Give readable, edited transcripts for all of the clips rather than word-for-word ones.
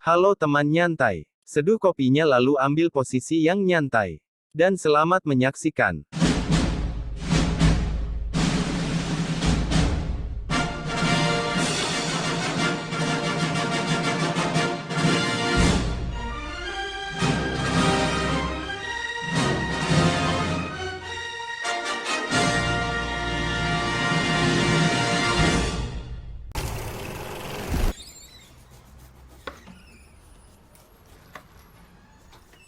Halo teman nyantai. Seduh kopinya lalu ambil posisi yang nyantai. Dan selamat menyaksikan.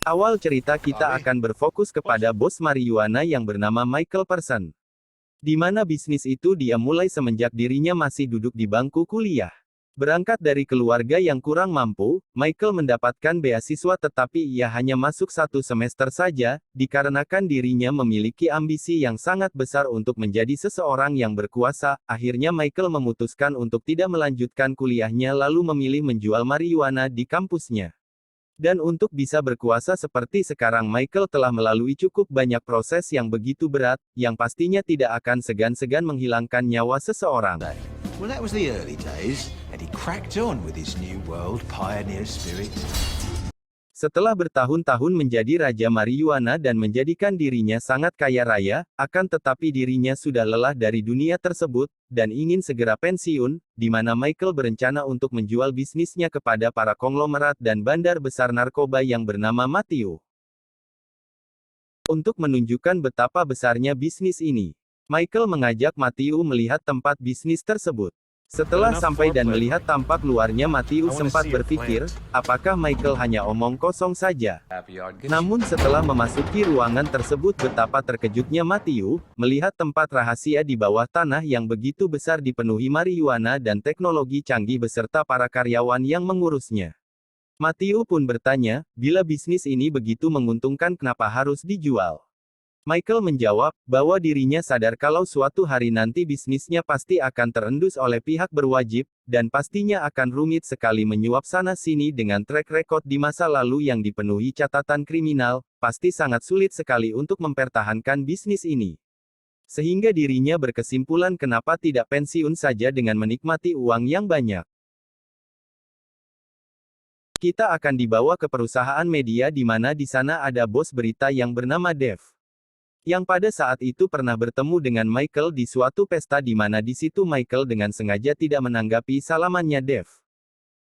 Awal cerita kita akan berfokus kepada bos marijuana yang bernama Michael Person. Di mana bisnis itu dia mulai semenjak dirinya masih duduk di bangku kuliah. Berangkat dari keluarga yang kurang mampu, Michael mendapatkan beasiswa tetapi ia hanya masuk 1 semester saja, dikarenakan dirinya memiliki ambisi yang sangat besar untuk menjadi seseorang yang berkuasa. Akhirnya Michael memutuskan untuk tidak melanjutkan kuliahnya lalu memilih menjual marijuana di kampusnya. Dan untuk bisa berkuasa seperti sekarang Michael telah melalui cukup banyak proses yang begitu berat, yang pastinya tidak akan segan-segan menghilangkan nyawa seseorang. Well, that was the early days, and he cracked on with his new world pioneer spirit. Setelah bertahun-tahun menjadi raja marijuana dan menjadikan dirinya sangat kaya raya, akan tetapi dirinya sudah lelah dari dunia tersebut, dan ingin segera pensiun, di mana Michael berencana untuk menjual bisnisnya kepada para konglomerat dan bandar besar narkoba yang bernama Matthew. Untuk menunjukkan betapa besarnya bisnis ini, Michael mengajak Matthew melihat tempat bisnis tersebut. Setelah sampai dan melihat tampak luarnya, Matthew sempat berpikir, apakah Michael hanya omong kosong saja? Namun setelah memasuki ruangan tersebut betapa terkejutnya Matthew, melihat tempat rahasia di bawah tanah yang begitu besar dipenuhi marijuana dan teknologi canggih beserta para karyawan yang mengurusnya. Matthew pun bertanya, bila bisnis ini begitu menguntungkan kenapa harus dijual? Michael menjawab, bahwa dirinya sadar kalau suatu hari nanti bisnisnya pasti akan terendus oleh pihak berwajib, dan pastinya akan rumit sekali menyuap sana-sini dengan track record di masa lalu yang dipenuhi catatan kriminal, pasti sangat sulit sekali untuk mempertahankan bisnis ini. Sehingga dirinya berkesimpulan kenapa tidak pensiun saja dengan menikmati uang yang banyak. Kita akan dibawa ke perusahaan media di mana di sana ada bos berita yang bernama Dave. Yang pada saat itu pernah bertemu dengan Michael di suatu pesta di mana di situ Michael dengan sengaja tidak menanggapi salamannya Dave.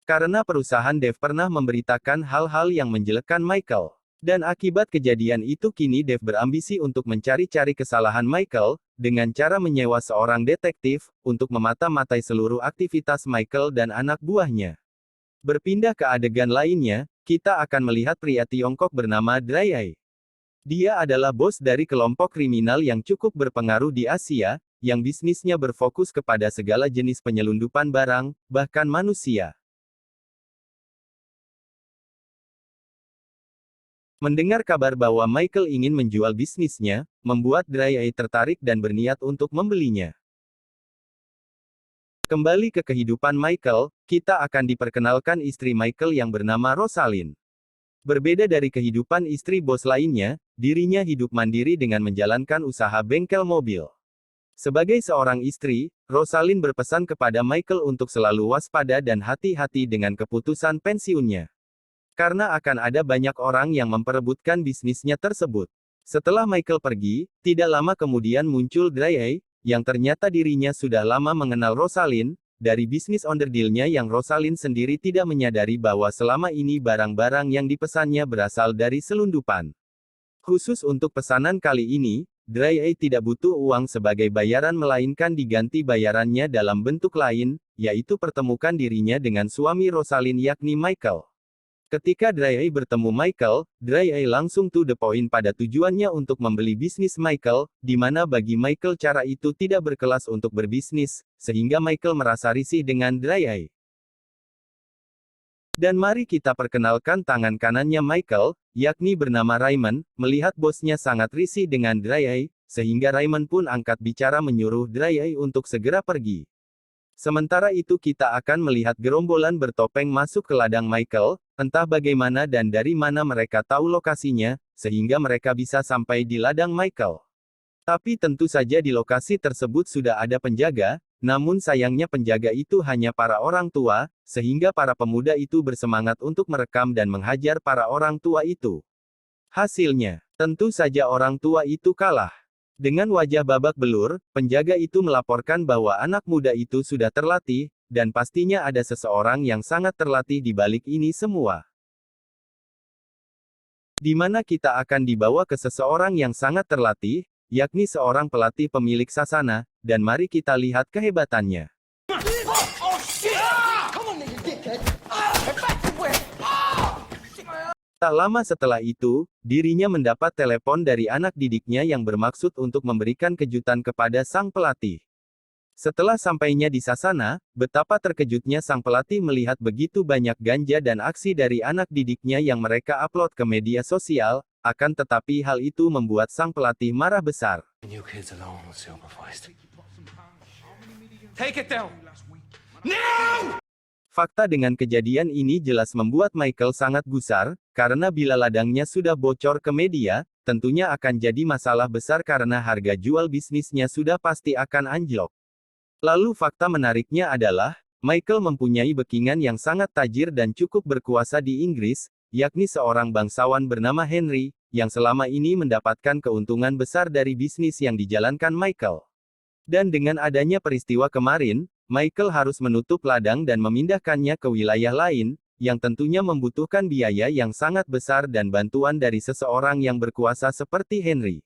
Karena perusahaan Dave pernah memberitakan hal-hal yang menjelekkan Michael. Dan akibat kejadian itu kini Dave berambisi untuk mencari-cari kesalahan Michael, dengan cara menyewa seorang detektif, untuk memata-matai seluruh aktivitas Michael dan anak buahnya. Berpindah ke adegan lainnya, kita akan melihat pria Tiongkok bernama Dry. Dia adalah bos dari kelompok kriminal yang cukup berpengaruh di Asia, yang bisnisnya berfokus kepada segala jenis penyelundupan barang, bahkan manusia. Mendengar kabar bahwa Michael ingin menjual bisnisnya, membuat Dry tertarik dan berniat untuk membelinya. Kembali ke kehidupan Michael, kita akan diperkenalkan istri Michael yang bernama Rosalind. Berbeda dari kehidupan istri bos lainnya, dirinya hidup mandiri dengan menjalankan usaha bengkel mobil. Sebagai seorang istri, Rosalind berpesan kepada Michael untuk selalu waspada dan hati-hati dengan keputusan pensiunnya. Karena akan ada banyak orang yang memperebutkan bisnisnya tersebut. Setelah Michael pergi, tidak lama kemudian muncul Dry, yang ternyata dirinya sudah lama mengenal Rosalind, dari bisnis onderdilnya yang Rosalind sendiri tidak menyadari bahwa selama ini barang-barang yang dipesannya berasal dari selundupan. Khusus untuk pesanan kali ini, Dry tidak butuh uang sebagai bayaran melainkan diganti bayarannya dalam bentuk lain, yaitu pertemukan dirinya dengan suami Rosalind yakni Michael. Ketika Dry bertemu Michael, Dry langsung to the point pada tujuannya untuk membeli bisnis Michael, di mana bagi Michael cara itu tidak berkelas untuk berbisnis, sehingga Michael merasa risih dengan Dry. Dan mari kita perkenalkan tangan kanannya Michael, yakni bernama Raymond, melihat bosnya sangat risih dengan Dry, sehingga Raymond pun angkat bicara menyuruh Dry untuk segera pergi. Sementara itu kita akan melihat gerombolan bertopeng masuk ke ladang Michael, entah bagaimana dan dari mana mereka tahu lokasinya, sehingga mereka bisa sampai di ladang Michael. Tapi tentu saja di lokasi tersebut sudah ada penjaga, namun sayangnya penjaga itu hanya para orang tua, sehingga para pemuda itu bersemangat untuk merekam dan menghajar para orang tua itu. Hasilnya, tentu saja orang tua itu kalah. Dengan wajah babak belur, penjaga itu melaporkan bahwa anak muda itu sudah terlatih, dan pastinya ada seseorang yang sangat terlatih di balik ini semua. Di mana kita akan dibawa ke seseorang yang sangat terlatih, yakni seorang pelatih pemilik sasana, dan mari kita lihat kehebatannya. Tak lama setelah itu, dirinya mendapat telepon dari anak didiknya yang bermaksud untuk memberikan kejutan kepada sang pelatih. Setelah sampainya di sasana, betapa terkejutnya sang pelatih melihat begitu banyak ganja dan aksi dari anak didiknya yang mereka upload ke media sosial, akan tetapi hal itu membuat sang pelatih marah besar. Your kids alone supervised. Take it down. No! Fakta dengan kejadian ini jelas membuat Michael sangat gusar, karena bila ladangnya sudah bocor ke media, tentunya akan jadi masalah besar karena harga jual bisnisnya sudah pasti akan anjlok. Lalu fakta menariknya adalah, Michael mempunyai backingan yang sangat tajir dan cukup berkuasa di Inggris, yakni seorang bangsawan bernama Henry, yang selama ini mendapatkan keuntungan besar dari bisnis yang dijalankan Michael. Dan dengan adanya peristiwa kemarin, Michael harus menutup ladang dan memindahkannya ke wilayah lain, yang tentunya membutuhkan biaya yang sangat besar dan bantuan dari seseorang yang berkuasa seperti Henry.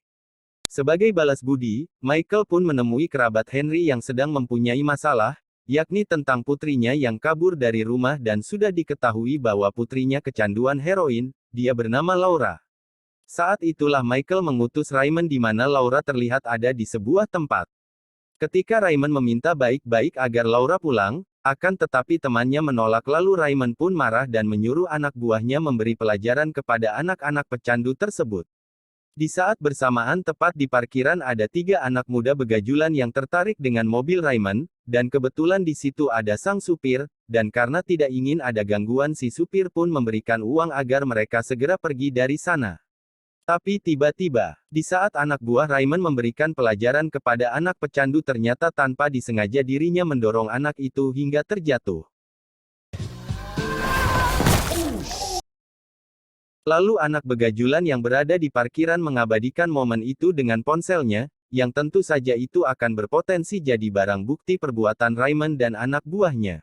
Sebagai balas budi, Michael pun menemui kerabat Henry yang sedang mempunyai masalah, yakni tentang putrinya yang kabur dari rumah dan sudah diketahui bahwa putrinya kecanduan heroin, dia bernama Laura. Saat itulah Michael mengutus Raymond di mana Laura terlihat ada di sebuah tempat. Ketika Raymond meminta baik-baik agar Laura pulang, akan tetapi temannya menolak lalu Raymond pun marah dan menyuruh anak buahnya memberi pelajaran kepada anak-anak pecandu tersebut. Di saat bersamaan tepat di parkiran ada 3 anak muda begajulan yang tertarik dengan mobil Raymond, dan kebetulan di situ ada sang supir, dan karena tidak ingin ada gangguan si supir pun memberikan uang agar mereka segera pergi dari sana. Tapi tiba-tiba, di saat anak buah Raymond memberikan pelajaran kepada anak pecandu ternyata tanpa disengaja dirinya mendorong anak itu hingga terjatuh. Lalu anak begajulan yang berada di parkiran mengabadikan momen itu dengan ponselnya, yang tentu saja itu akan berpotensi jadi barang bukti perbuatan Raymond dan anak buahnya.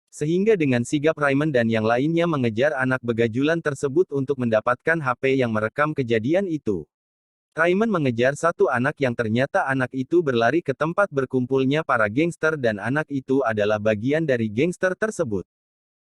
Sehingga dengan sigap Raymond dan yang lainnya mengejar anak begajulan tersebut untuk mendapatkan HP yang merekam kejadian itu. Raymond mengejar satu anak yang ternyata anak itu berlari ke tempat berkumpulnya para gangster dan anak itu adalah bagian dari gangster tersebut.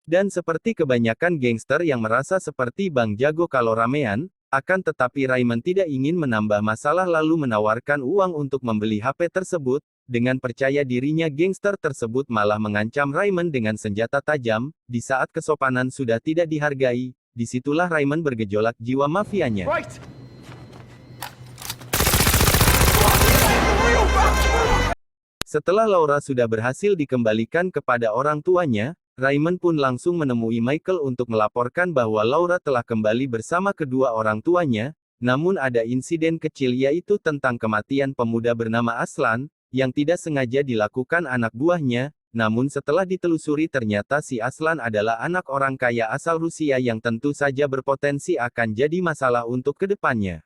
Dan seperti kebanyakan gangster yang merasa seperti Bang Jago kalau ramean, akan tetapi Raymond tidak ingin menambah masalah lalu menawarkan uang untuk membeli HP tersebut. Dengan percaya dirinya gangster tersebut malah mengancam Raymond dengan senjata tajam, di saat kesopanan sudah tidak dihargai, disitulah Raymond bergejolak jiwa mafianya. Setelah Laura sudah berhasil dikembalikan kepada orang tuanya, Raymond pun langsung menemui Michael untuk melaporkan bahwa Laura telah kembali bersama kedua orang tuanya, namun ada insiden kecil yaitu tentang kematian pemuda bernama Aslan, yang tidak sengaja dilakukan anak buahnya, namun setelah ditelusuri ternyata si Aslan adalah anak orang kaya asal Rusia yang tentu saja berpotensi akan jadi masalah untuk kedepannya.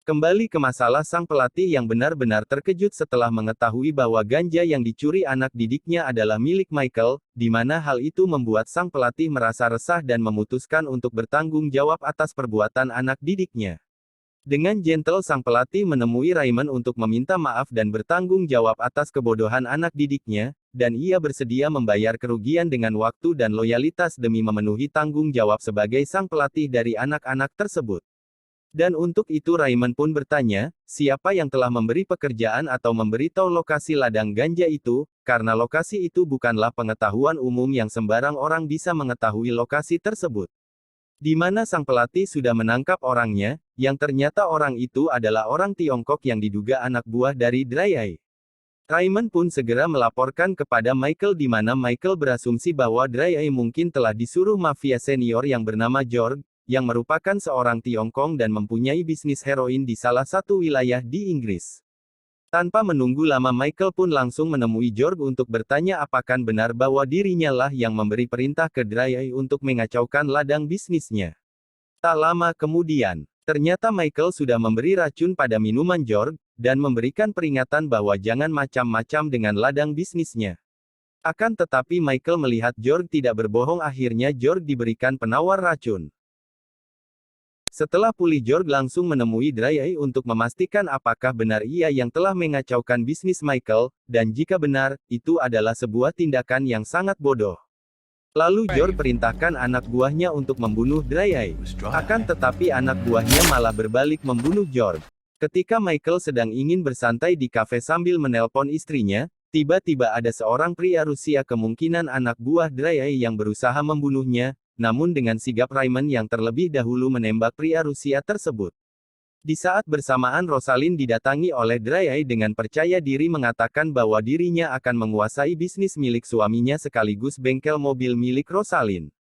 Kembali ke masalah sang pelatih yang benar-benar terkejut setelah mengetahui bahwa ganja yang dicuri anak didiknya adalah milik Michael, di mana hal itu membuat sang pelatih merasa resah dan memutuskan untuk bertanggung jawab atas perbuatan anak didiknya. Dengan gentle sang pelatih menemui Raymond untuk meminta maaf dan bertanggung jawab atas kebodohan anak didiknya, dan ia bersedia membayar kerugian dengan waktu dan loyalitas demi memenuhi tanggung jawab sebagai sang pelatih dari anak-anak tersebut. Dan untuk itu Raymond pun bertanya, siapa yang telah memberi pekerjaan atau memberitahu lokasi ladang ganja itu, karena lokasi itu bukanlah pengetahuan umum yang sembarang orang bisa mengetahui lokasi tersebut. Di mana sang pelatih sudah menangkap orangnya, yang ternyata orang itu adalah orang Tiongkok yang diduga anak buah dari Dry Eye. Raymond pun segera melaporkan kepada Michael di mana Michael berasumsi bahwa Dry Eye mungkin telah disuruh mafia senior yang bernama George, yang merupakan seorang Tiongkok dan mempunyai bisnis heroin di salah satu wilayah di Inggris. Tanpa menunggu lama Michael pun langsung menemui George untuk bertanya apakah benar bahwa dirinya lah yang memberi perintah ke Dry Eye untuk mengacaukan ladang bisnisnya. Tak lama kemudian, ternyata Michael sudah memberi racun pada minuman George, dan memberikan peringatan bahwa jangan macam-macam dengan ladang bisnisnya. Akan tetapi Michael melihat George tidak berbohong, akhirnya George diberikan penawar racun. Setelah pulih George langsung menemui Dry Eye untuk memastikan apakah benar ia yang telah mengacaukan bisnis Michael, dan jika benar, itu adalah sebuah tindakan yang sangat bodoh. Lalu George perintahkan anak buahnya untuk membunuh Dry Eye. Akan tetapi anak buahnya malah berbalik membunuh George. Ketika Michael sedang ingin bersantai di kafe sambil menelpon istrinya, tiba-tiba ada seorang pria Rusia, kemungkinan anak buah Dry Eye, yang berusaha membunuhnya. Namun dengan sigap Raymond yang terlebih dahulu menembak pria Rusia tersebut. Di saat bersamaan Rosalind didatangi oleh Dry Eye dengan percaya diri mengatakan bahwa dirinya akan menguasai bisnis milik suaminya sekaligus bengkel mobil milik Rosalind.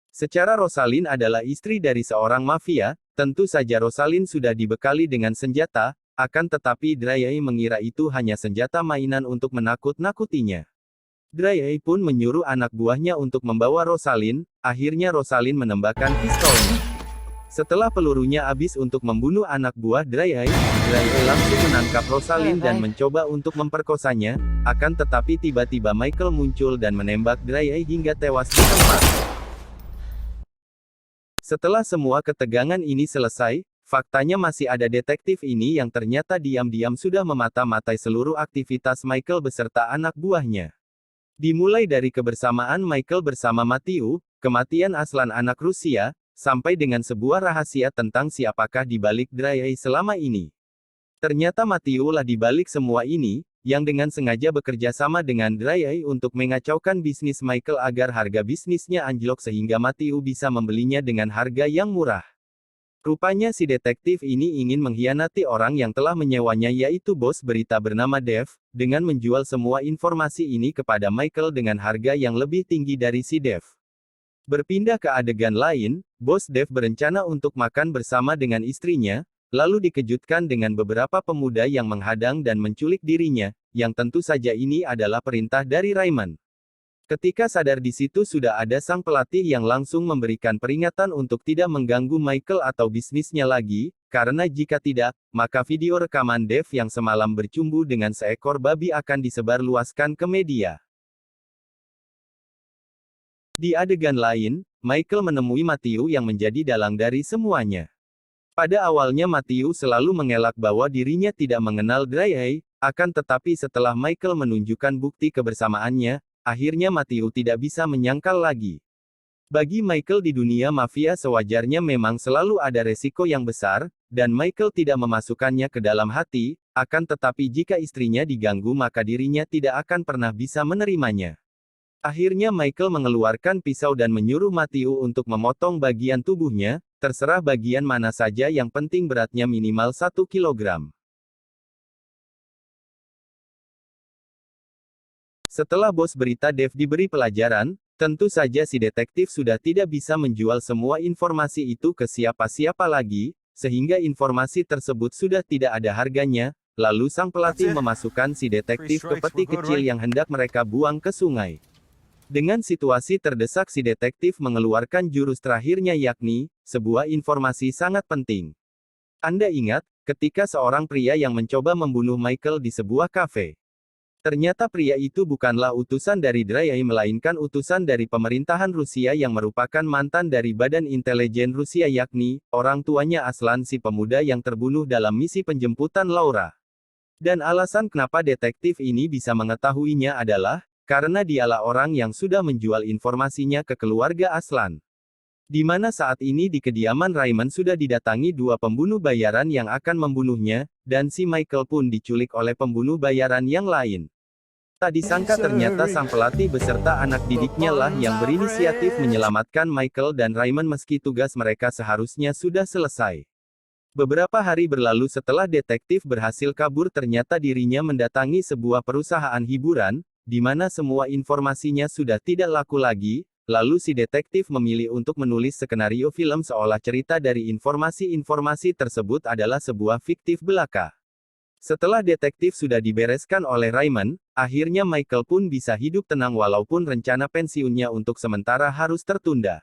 Secara Rosalind adalah istri dari seorang mafia, tentu saja Rosalind sudah dibekali dengan senjata, akan tetapi Dry Eye mengira itu hanya senjata mainan untuk menakut-nakutinya. Dry Eye pun menyuruh anak buahnya untuk membawa Rosalind, akhirnya Rosalind menembakkan pistolnya. Setelah pelurunya habis untuk membunuh anak buah Dry Eye langsung menangkap Rosalind dan mencoba untuk memperkosanya, akan tetapi tiba-tiba Michael muncul dan menembak Dry Eye hingga tewas di tempat. Setelah semua ketegangan ini selesai, faktanya masih ada detektif ini yang ternyata diam-diam sudah memata-matai seluruh aktivitas Michael beserta anak buahnya. Dimulai dari kebersamaan Michael bersama Matthew, kematian Aslan anak Rusia, sampai dengan sebuah rahasia tentang siapakah di balik Dry Eye selama ini. Ternyata Matthew lah di balik semua ini, yang dengan sengaja bekerja sama dengan Dry Eye untuk mengacaukan bisnis Michael agar harga bisnisnya anjlok sehingga Matthew bisa membelinya dengan harga yang murah. Rupanya si detektif ini ingin mengkhianati orang yang telah menyewanya, yaitu bos berita bernama Dave, dengan menjual semua informasi ini kepada Michael dengan harga yang lebih tinggi dari si Dave. Berpindah ke adegan lain, bos Dave berencana untuk makan bersama dengan istrinya, lalu dikejutkan dengan beberapa pemuda yang menghadang dan menculik dirinya, yang tentu saja ini adalah perintah dari Raymond. Ketika sadar di situ sudah ada sang pelatih yang langsung memberikan peringatan untuk tidak mengganggu Michael atau bisnisnya lagi, karena jika tidak, maka video rekaman Dave yang semalam bercumbu dengan seekor babi akan disebarluaskan ke media. Di adegan lain, Michael menemui Matthew yang menjadi dalang dari semuanya. Pada awalnya Matthew selalu mengelak bahwa dirinya tidak mengenal Dry Eye, akan tetapi setelah Michael menunjukkan bukti kebersamaannya, akhirnya Matthew tidak bisa menyangkal lagi. Bagi Michael di dunia mafia sewajarnya memang selalu ada resiko yang besar, dan Michael tidak memasukkannya ke dalam hati, akan tetapi jika istrinya diganggu maka dirinya tidak akan pernah bisa menerimanya. Akhirnya Michael mengeluarkan pisau dan menyuruh Matthew untuk memotong bagian tubuhnya, terserah bagian mana saja yang penting beratnya minimal 1 kilogram. Setelah bos berita Dave diberi pelajaran, tentu saja si detektif sudah tidak bisa menjual semua informasi itu ke siapa-siapa lagi, sehingga informasi tersebut sudah tidak ada harganya, lalu sang pelatih memasukkan si detektif ke peti kecil yang hendak mereka buang ke sungai. Dengan situasi terdesak si detektif mengeluarkan jurus terakhirnya, yakni, sebuah informasi sangat penting. Anda ingat, ketika seorang pria yang mencoba membunuh Michael di sebuah kafe. Ternyata pria itu bukanlah utusan dari Dry Eye melainkan utusan dari pemerintahan Rusia yang merupakan mantan dari Badan Intelijen Rusia, yakni, orang tuanya Aslan, si pemuda yang terbunuh dalam misi penjemputan Laura. Dan alasan kenapa detektif ini bisa mengetahuinya adalah, karena dialah orang yang sudah menjual informasinya ke keluarga Aslan. Di mana saat ini di kediaman Raymond sudah didatangi 2 pembunuh bayaran yang akan membunuhnya, dan si Michael pun diculik oleh pembunuh bayaran yang lain. Tak disangka ternyata sang pelatih beserta anak didiknya lah yang berinisiatif menyelamatkan Michael dan Raymond meski tugas mereka seharusnya sudah selesai. Beberapa hari berlalu setelah detektif berhasil kabur, ternyata dirinya mendatangi sebuah perusahaan hiburan, di mana semua informasinya sudah tidak laku lagi, lalu si detektif memilih untuk menulis skenario film seolah cerita dari informasi-informasi tersebut adalah sebuah fiktif belaka. Setelah detektif sudah dibereskan oleh Raymond, akhirnya Michael pun bisa hidup tenang walaupun rencana pensiunnya untuk sementara harus tertunda.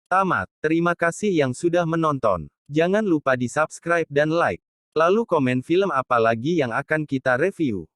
Tamat. Terima kasih yang sudah menonton. Jangan lupa di subscribe dan like. Lalu komen film apa lagi yang akan kita review.